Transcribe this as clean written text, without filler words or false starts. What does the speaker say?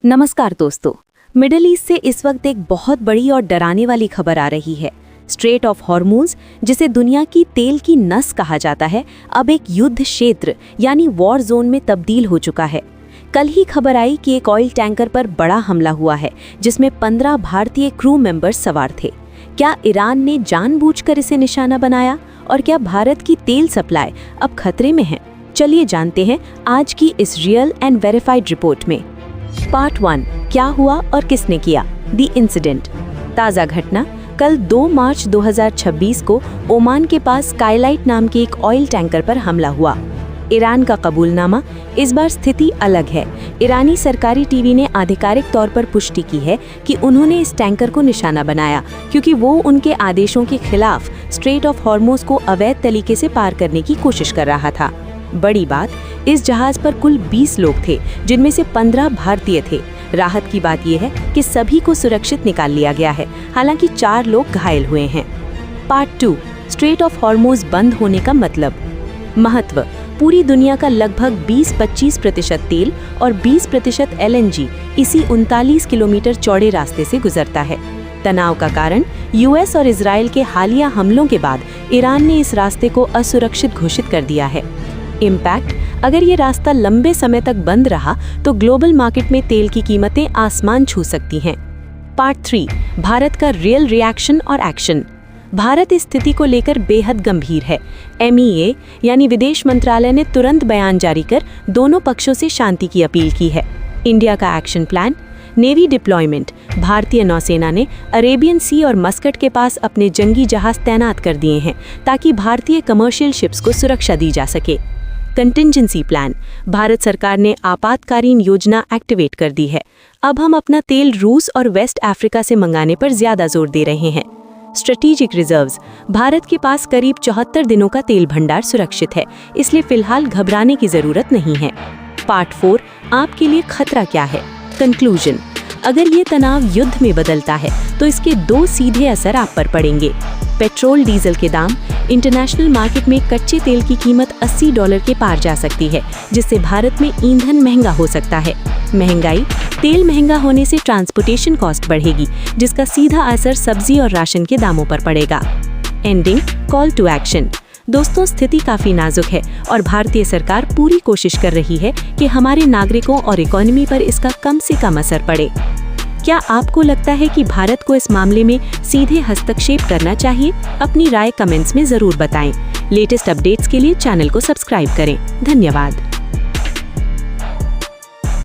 नमस्कार दोस्तों, middle east से इस वक्त एक बहुत बड़ी और डराने वाली खबर आ रही है। स्ट्रेट ऑफ हॉर्मूज, जिसे दुनिया की तेल की नस कहा जाता है, अब एक युद्ध क्षेत्र यानी वॉर जोन में तब्दील हो चुका है। कल ही खबर आई कि एक ऑयल टैंकर पर बड़ा हमला हुआ है, जिसमें 15 भारतीय क्रू मेंबर्स सवार थे। क्या ईरान ने जानबूझकर इसे निशाना बनाया और क्या भारत की तेल सप्लाई अब खतरे में है? चलिए जानते हैं आज की इस रियल एंड वेरीफाइड रिपोर्ट में। पार्ट 1, क्या हुआ और किसने किया? The incident. ताज़ा घटना, कल 2 मार्च 2026 को ओमान के पास स्काईलाइट नाम के एक ऑयल टैंकर पर हमला हुआ। ईरान का कबूलनामा। इस बार स्थिति अलग है। ईरानी सरकारी टीवी ने आधिकारिक तौर पर पुष्टि की है कि उन्होंने इस टैंकर को निशाना बनाया क्योंकि वो उनके आदेशों के खिलाफ स्ट्रेट ऑफ हॉर्मूज को अवैध तरीके से पार करने की कोशिश कर रहा था। बड़ी बात, इस जहाज पर कुल 20 लोग थे, जिनमें से 15 भारतीय थे। राहत की बात यह है कि सभी को सुरक्षित निकाल लिया गया है, हालांकि 4 लोग घायल हुए हैं। पार्ट 2, स्ट्रेट ऑफ हॉर्मूज बंद होने का मतलब। महत्व, पूरी दुनिया का लगभग 20-25% तेल और 20% LNG इसी 39 किलोमीटर चौड़े रास्ते से गुजरता है। तनाव का कारण US और इजराइल के हालिया हमलों के बाद ईरान ने इस रास्ते को असुरक्षित घोषित कर दिया है। इम्पैक्ट, अगर ये रास्ता लंबे समय तक बंद रहा तो ग्लोबल मार्केट में तेल की कीमतें आसमान छू सकती हैं। पार्ट 3, भारत का रियल रिएक्शन और एक्शन। भारत इस स्थिति को लेकर बेहद गंभीर है। MEA यानी विदेश मंत्रालय ने तुरंत बयान जारी कर दोनों पक्षों से शांति की अपील की है। इंडिया का एक्शन प्लान। Navy deployment. भारतीय नौसेना ने अरेबियन सी और मस्कट के पास अपने जंगी जहाज तैनात कर दिए हैं ताकि भारतीय कमर्शियल शिप्स को सुरक्षा दी जा सके। Contingency plan. भारत सरकार ने आपातकालीन योजना एक्टिवेट कर दी है। अब हम अपना तेल रूस और वेस्ट अफ्रीका से मंगाने पर ज्यादा जोर दे रहे हैं। Strategic reserves. भारत के पास करीब 74 दिनों का तेल भंडार सुरक्षित है, इसलिए फिलहाल घबराने की जरूरत नहीं है। पार्ट 4, आपके लिए खतरा क्या है? कंक्लूजन, अगर ये तनाव युद्ध में बदलता है तो इसके 2 सीधे असर आप पर पड़ेंगे। पेट्रोल डीजल के दाम। इंटरनेशनल मार्केट में कच्चे तेल की कीमत $80 के पार जा सकती है, जिससे भारत में ईंधन महंगा हो सकता है। महंगाई। तेल महंगा होने से ट्रांसपोर्टेशन कॉस्ट बढ़ेगी, जिसका सीधा असर सब्जी और राशन के दामों पर पड़ेगा। Ending, call to action. दोस्तों, स्थिति काफी नाजुक है और भारतीय सरकार पूरी कोशिश कर रही है कि हमारे नागरिकों और इकोनॉमी पर इसका कम से कम असर पड़े। क्या आपको लगता है कि भारत को इस मामले में सीधे हस्तक्षेप करना चाहिए? अपनी राय कमेंट्स में जरूर बताएं। लेटेस्ट अपडेट्स के लिए चैनल को सब्सक्राइब करें। धन्यवाद।